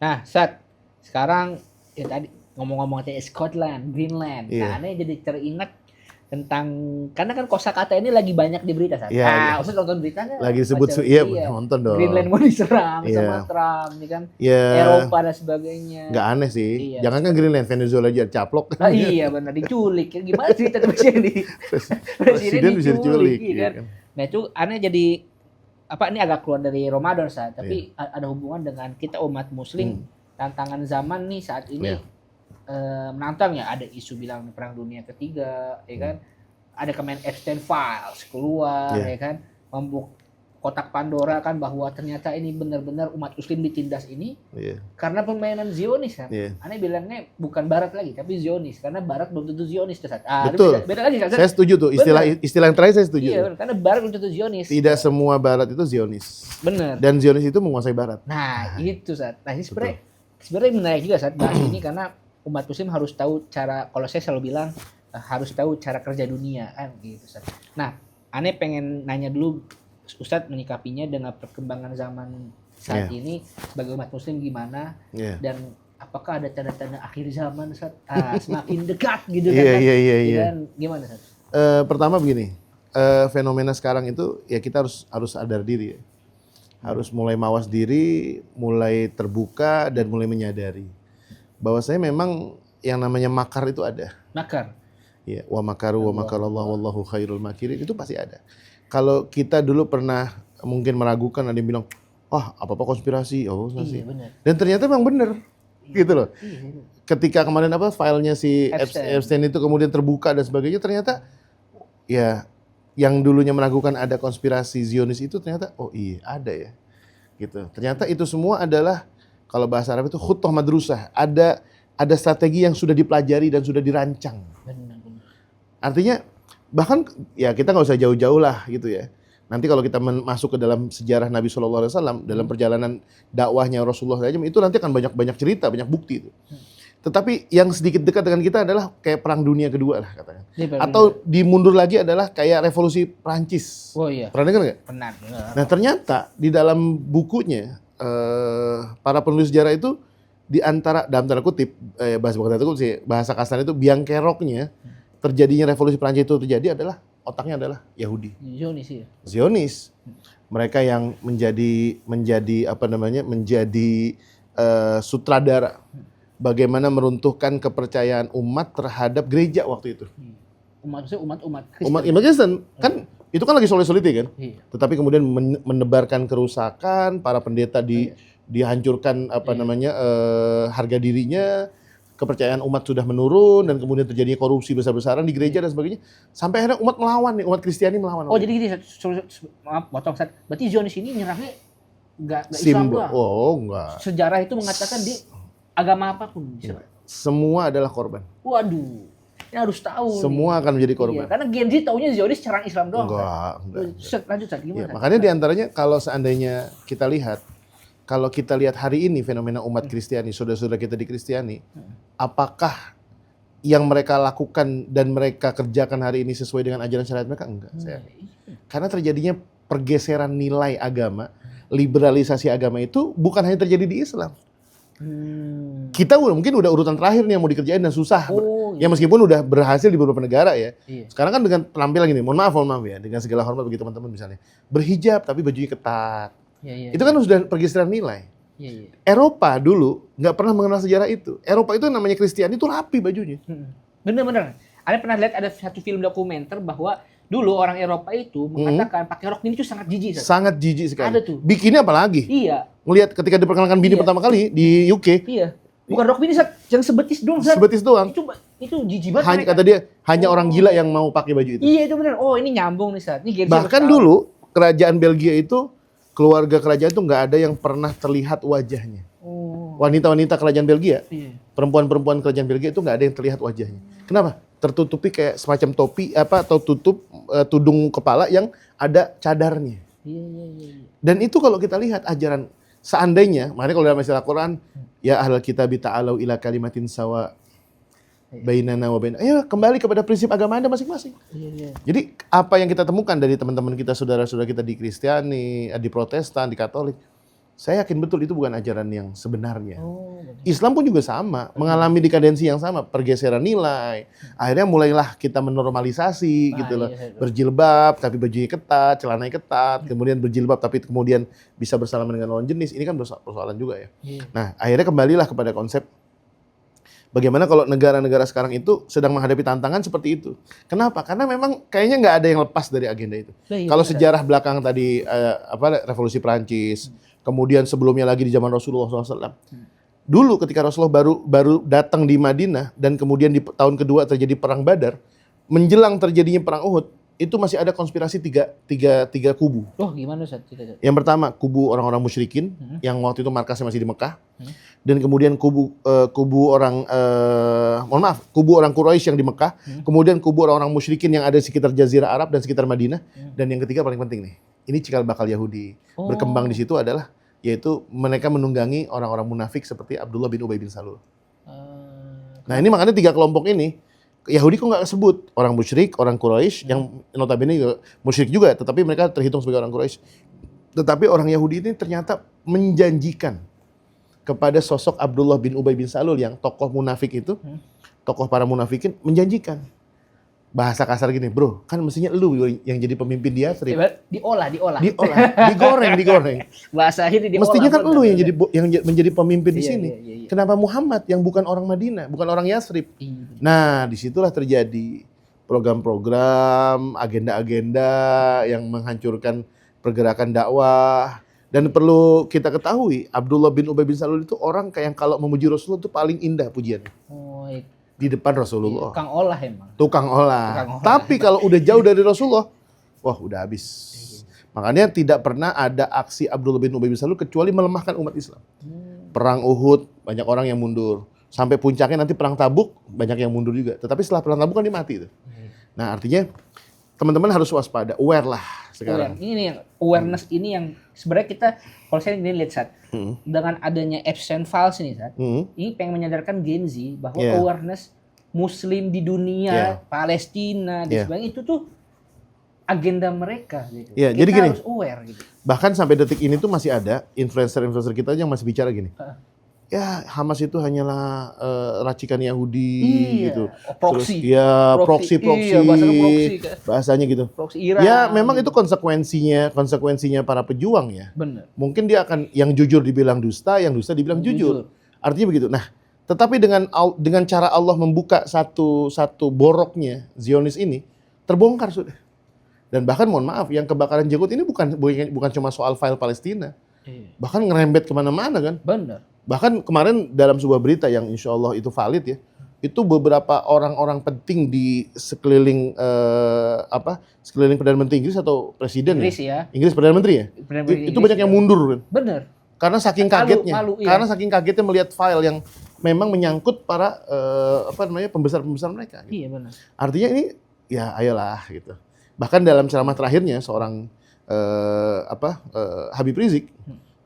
Nah, sekarang ya tadi ngomong-ngomong tentang Scotland, Greenland. Nah, Iya. aneh jadi teringat tentang karena kan kosakata ini lagi banyak di berita, Iya, iya. Ustaz nonton berita nggak? Lagi sebut Macam iya iya, nonton dong. Greenland mau diserang sama Iya. Trump, nih kan, Ya Eropa dan sebagainya. nggak aneh sih. Iya, Jangan kan Greenland, Venezuela aja caplok. lah iya benar diculik. Ya, gimana cerita presiden presiden Presiden bisa diculik, diculik, iya iya kan? kan. Nah itu aneh jadi apa ini agak keluar dari Ramadan saat, Iya. tapi ada hubungan dengan kita umat Muslim. Tantangan zaman nih saat ini Iya. menantang ya, ada isu bilang perang dunia ketiga, ya kan? Ada Kemen Epstein Files keluar, Iya. ya kan? Kotak Pandora kan bahwa ternyata ini benar-benar umat Muslim ditindas ini Iya. karena permainan Zionis kan. Iya. Aneh bilangnya bukan Barat lagi tapi Zionis karena Barat belum tentu Zionis tuh. Betul. Beda lagi kan. Saya setuju tuh istilah yang terakhir saya setuju. Iya, bener. Karena Barat belum tentu Zionis. Tidak semua Barat itu Zionis. Bener. Dan Zionis itu menguasai Barat. Nah, itu Nah, ini sebenarnya menarik juga bahas ini karena umat Muslim harus tahu cara, kalau saya selalu bilang harus tahu cara kerja dunia kan gitu Nah, aneh pengen nanya dulu Ustadz menyikapinya dengan perkembangan zaman saat ini sebagai umat Muslim gimana dan apakah ada tanda-tanda akhir zaman semakin dekat gitu kan? Iya. Gimana Ustadz? Pertama begini, fenomena sekarang itu ya kita harus sadar diri ya. Harus mulai mawas diri, mulai terbuka dan mulai menyadari bahwa saya memang yang namanya makar itu ada. Makar. Ya, wa makaru wa makarallahu wallahu khairul makirin, itu pasti ada. Kalau kita dulu pernah mungkin meragukan, ada yang bilang, wah apa-apa konspirasi, Iya, bener. dan ternyata memang benar, gitu loh. Iya. Ketika kemarin filenya si Epstein itu kemudian terbuka dan sebagainya, ternyata ya yang dulunya meragukan ada konspirasi Zionis itu ternyata oh iya ada ya, gitu. Ternyata itu semua adalah kalau bahasa Arab itu khutbah madrusah, ada strategi yang sudah dipelajari dan sudah dirancang. Benar. Artinya bahkan ya kita nggak usah jauh-jauh lah gitu ya. Nanti kalau kita masuk ke dalam sejarah Nabi SAW dalam perjalanan dakwahnya Rasulullah SAW, itu nanti akan banyak cerita, banyak bukti itu. Tetapi yang sedikit dekat dengan kita adalah kayak Perang Dunia Kedua lah katakan. Atau dimundur lagi adalah kayak Revolusi Prancis. Oh iya. Pernah dengar nggak? Pernah. Nah ternyata di dalam bukunya para penulis sejarah itu di antara dalam tanda kutip bahasa kasar itu biang keroknya terjadinya revolusi Prancis itu terjadi adalah otaknya adalah Yahudi. Zionis. Mereka yang menjadi sutradara bagaimana meruntuhkan kepercayaan umat terhadap gereja waktu itu. Umat Kristen. Umat Kristen kan itu kan lagi solid-solidnya kan. Iya. Tetapi kemudian menebarkan kerusakan, para pendeta dihancurkan harga dirinya. Kepercayaan umat sudah menurun dan kemudian terjadi korupsi besar-besaran di gereja dan sebagainya, sampai akhirnya umat melawan nih, umat Kristiani melawan. Oh jadi gini, maaf potong Ustaz. Berarti Zionis ini nyerangnya nggak Islam doang. Oh enggak. Sejarah itu mengatakan di agama apapun. Semua adalah korban. Waduh, ini harus tahu. Semua akan menjadi korban. Iya, karena Gen Z taunya Zionis serang Islam doang. Enggak. Lanjut Ustaz, gimana? Ya, makanya diantaranya kalau seandainya kita lihat, kalau kita lihat hari ini fenomena umat Kristiani, saudara-saudara kita di Kristiani, apakah yang mereka lakukan dan mereka kerjakan hari ini sesuai dengan ajaran syariat mereka? Enggak. Karena terjadinya pergeseran nilai agama, liberalisasi agama itu bukan hanya terjadi di Islam. Kita mungkin udah urutan terakhir nih yang mau dikerjain dan susah. Ya meskipun udah berhasil di beberapa negara ya. Sekarang kan dengan penampilan gini, mohon maaf ya, dengan segala hormat bagi teman-teman misalnya, berhijab tapi bajunya ketat. Itu kan sudah pergeseran nilai. Eropa dulu nggak pernah mengenal sejarah itu. Eropa itu namanya Kristiani itu rapi bajunya. Bener. Anda pernah lihat ada satu film dokumenter bahwa dulu orang Eropa itu mengatakan pakai rok mini itu sangat jijik. Sangat jijik sekali. Ada tuh. Bikinnya apalagi? Iya. Ngelihat ketika diperkenalkan bini pertama kali di UK. Iya. Bukan rok mini yang sebetis doang. Sebetis doang. Itu jijik banget. Kata dia hanya orang gila yang mau pakai baju itu. Iya itu benar. Oh ini nyambung nih Ini bahkan dulu kerajaan Belgia itu, keluarga kerajaan itu nggak ada yang pernah terlihat wajahnya. Wanita-wanita kerajaan Belgia, perempuan-perempuan kerajaan Belgia itu nggak ada yang terlihat wajahnya. Kenapa? Tertutupi kayak semacam topi atau tutup tudung kepala yang ada cadarnya. Dan itu kalau kita lihat ajaran seandainya, makanya kalau dalam istilah Quran, ya ahlal kitab ta'alau ila kalimatin sawa bainana wa bain. Ayo kembali kepada prinsip agama Anda masing-masing. Jadi apa yang kita temukan dari teman-teman kita, saudara-saudara kita di Kristiani, di Protestan, di Katolik, Saya yakin betul itu bukan ajaran yang sebenarnya. Oh, betul. Islam pun juga sama, mengalami dekadensi yang sama, pergeseran nilai. Akhirnya mulailah kita menormalisasi gitu loh. Iya, Ustaz. Berjilbab tapi bajunya ketat, celananya ketat, kemudian berjilbab tapi kemudian bisa bersalaman dengan lawan jenis. Ini kan persoalan juga ya. Iya. Nah, akhirnya kembalilah kepada konsep bagaimana kalau negara-negara sekarang itu sedang menghadapi tantangan seperti itu. Kenapa? Karena memang kayaknya nggak ada yang lepas dari agenda itu. Nah, iya, Kalau Ustaz. sejarah belakang tadi revolusi Prancis, kemudian sebelumnya lagi di zaman Rasulullah SAW. Dulu ketika Rasulullah baru datang di Madinah dan kemudian di tahun kedua terjadi perang Badar, menjelang terjadinya perang Uhud, itu masih ada konspirasi tiga kubu. Oh, gimana Ustaz? Yang pertama kubu orang-orang musyrikin yang waktu itu markasnya masih di Mekah, dan kemudian kubu orang kubu orang Quraisy yang di Mekah, kemudian kubu orang-orang musyrikin yang ada di sekitar Jazirah Arab dan sekitar Madinah, dan yang ketiga paling penting nih, ini cikal bakal Yahudi. Berkembang di situ adalah yaitu mereka menunggangi orang-orang munafik seperti Abdullah bin Ubay bin Salul. Nah ini makanya tiga kelompok ini, Yahudi kok nggak kesebut? Orang musyrik, orang Quraisy yang notabene musyrik juga, tetapi mereka terhitung sebagai orang Quraisy. Tetapi orang Yahudi ini ternyata menjanjikan kepada sosok Abdullah bin Ubay bin Salul yang tokoh munafik itu, tokoh para munafikin menjanjikan. Bahasa kasar gini, bro, kan mestinya lu yang jadi pemimpin di Yathrib. Diolah. Digoreng. Bahasa ini diolah. Mestinya kan lu yang bener. menjadi pemimpin di Iya, sini. iya. Kenapa Muhammad yang bukan orang Madinah, bukan orang Yathrib? Iya. Nah, disitulah terjadi program-program, agenda-agenda yang menghancurkan pergerakan dakwah. Dan perlu kita ketahui, Abdullah bin Ubay bin Salul itu orang yang kalau memuji Rasulullah itu paling indah pujiannya. Oh, iya. Di depan Rasulullah. Tukang olah emang. Tukang olah. Tapi kalau udah jauh dari Rasulullah, wah udah habis. Makanya tidak pernah ada aksi Abdullah bin Ubay bin Salul kecuali melemahkan umat Islam. Perang Uhud, banyak orang yang mundur. Sampai puncaknya nanti perang Tabuk, banyak yang mundur juga. Tetapi setelah perang Tabuk kan dia mati. Nah artinya teman-teman harus waspada, aware lah sekarang. Ini nih, awareness ini yang sebenarnya kita, kalau saya ini lihat Sat, dengan adanya Epstein Files ini Sat, ini pengen menyadarkan Gen Z bahwa awareness Muslim di dunia, Palestina, dan sebagainya itu tuh agenda mereka gitu. Kita jadi gini, harus gini, aware gitu. bahkan sampai detik ini tuh masih ada influencer kita yang masih bicara gini. Ya Hamas itu hanyalah racikan Yahudi gitu. Proxy. Terus proxy. Iya, bahasanya proxy kan. Bahasanya gitu. Proxy Iran. Ya memang itu konsekuensinya para pejuang ya. Bener. Mungkin dia akan yang jujur dibilang dusta, yang dusta dibilang jujur. Artinya begitu. Nah, tetapi dengan cara Allah membuka satu boroknya Zionis ini terbongkar sudah. Dan bahkan mohon maaf, yang kebakaran jenggot ini bukan cuma soal file Palestina. Bahkan ngerembet kemana-mana kan. Bener. Bahkan kemarin dalam sebuah berita yang insya Allah itu valid ya, itu beberapa orang-orang penting di sekeliling sekeliling Perdana Menteri Inggris atau Presiden Inggris Perdana Menteri ya, itu banyak yang mundur kan. Bener. Karena saking kagetnya, karena saking kagetnya melihat file yang memang menyangkut para pembesar-pembesar mereka. Gitu. Iya benar. Artinya ini ya ayolah gitu. Bahkan dalam ceramah terakhirnya seorang Habib Rizik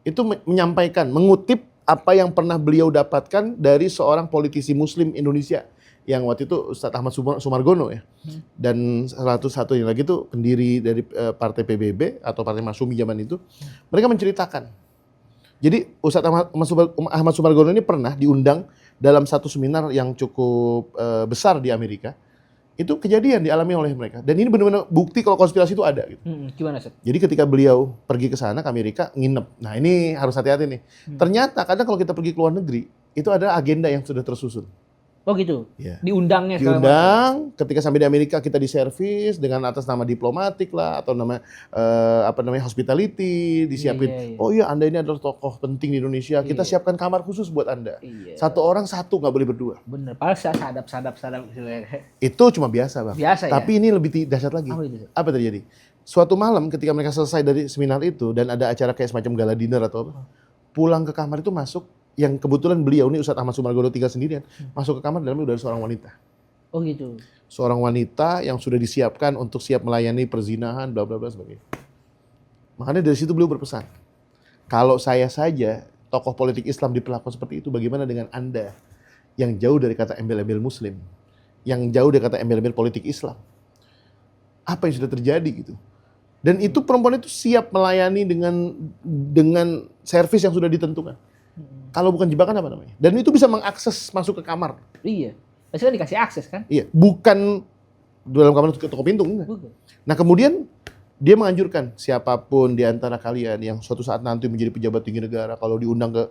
itu menyampaikan, mengutip apa yang pernah beliau dapatkan dari seorang politisi Muslim Indonesia yang waktu itu Ustadz Ahmad Sumargono ya, dan satu-satunya lagi tuh pendiri dari partai PBB atau partai Masyumi zaman itu, mereka menceritakan. Jadi Ustadz Ahmad Sumargono ini pernah diundang dalam satu seminar yang cukup besar di Amerika. Itu kejadian dialami oleh mereka. Dan ini benar-benar bukti kalau konspirasi itu ada. Gitu. Gimana, Seth? Jadi ketika beliau pergi ke sana, ke Amerika, nginep. Nah ini harus hati-hati nih. Ternyata kadang kalau kita pergi ke luar negeri, itu ada agenda yang sudah tersusun. Oh gitu? Ya. Diundangnya? Diundang, ketika sampai di Amerika kita diservis dengan atas nama diplomatik lah, atau nama hospitality, disiapin. Iya. Oh iya, Anda ini adalah tokoh penting di Indonesia, kita siapkan kamar khusus buat Anda. Iya. Satu orang satu, nggak boleh berdua. Bener, padahal sadap. Itu cuma biasa Bang. Biasa. Tapi ini lebih dahsyat lagi. Apa terjadi? Suatu malam ketika mereka selesai dari seminar itu, dan ada acara kayak semacam gala dinner atau apa, pulang ke kamar itu masuk, yang kebetulan beliau ini Ustadz Ahmad Sumargono tinggal sendirian, masuk ke kamar dalamnya udah ada seorang wanita. Oh gitu. Seorang wanita yang sudah disiapkan untuk siap melayani perzinahan, bla bla bla sebagainya. Makanya dari situ beliau berpesan, kalau saya saja tokoh politik Islam diperlakukan seperti itu, bagaimana dengan Anda yang jauh dari kata embel-embel Muslim, yang jauh dari kata embel-embel politik Islam? Apa yang sudah terjadi gitu? Dan itu perempuan itu siap melayani dengan servis yang sudah ditentukan. Kalau bukan jebakan apa namanya? Dan itu bisa mengakses masuk ke kamar. Iya. Pasti kan dikasih akses kan? Iya, bukan dalam kamar ke toko pintu enggak. Bukan. Nah, kemudian dia menganjurkan siapapun di antara kalian yang suatu saat nanti menjadi pejabat tinggi negara, kalau diundang ke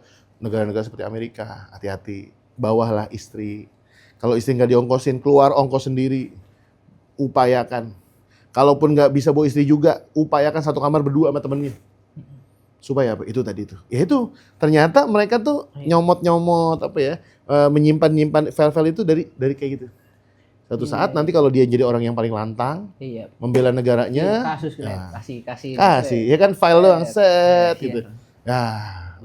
negara-negara seperti Amerika, hati-hati, bawalah istri. Kalau istri nggak diongkosin, keluar ongkos sendiri. Upayakan. Kalaupun nggak bisa bawa istri juga, upayakan satu kamar berdua sama temennya. Supaya apa? Itu tadi itu. Ya itu, ternyata mereka tuh nyomot-nyomot apa ya, menyimpan-nyimpan file-file itu dari kayak gitu. Suatu saat nanti kalau dia jadi orang yang paling lantang, Iya. membela negaranya, Kasus nah, kasih. kasih, ya kan file doang set Iya. gitu. Nah,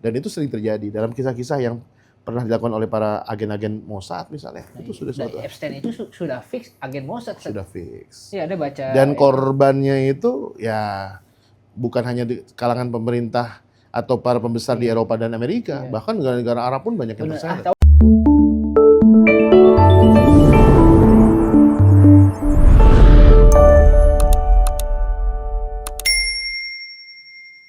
dan itu sering terjadi dalam kisah-kisah yang pernah dilakukan oleh para agen-agen Mossad misalnya. Itu sudah suatu Epstein itu sudah fix agen Mossad. sudah fix. Iya, ada baca. Dan korbannya itu ya bukan hanya di kalangan pemerintah atau para pembesar di Eropa dan Amerika, bahkan negara-negara Arab pun banyak yang terseret.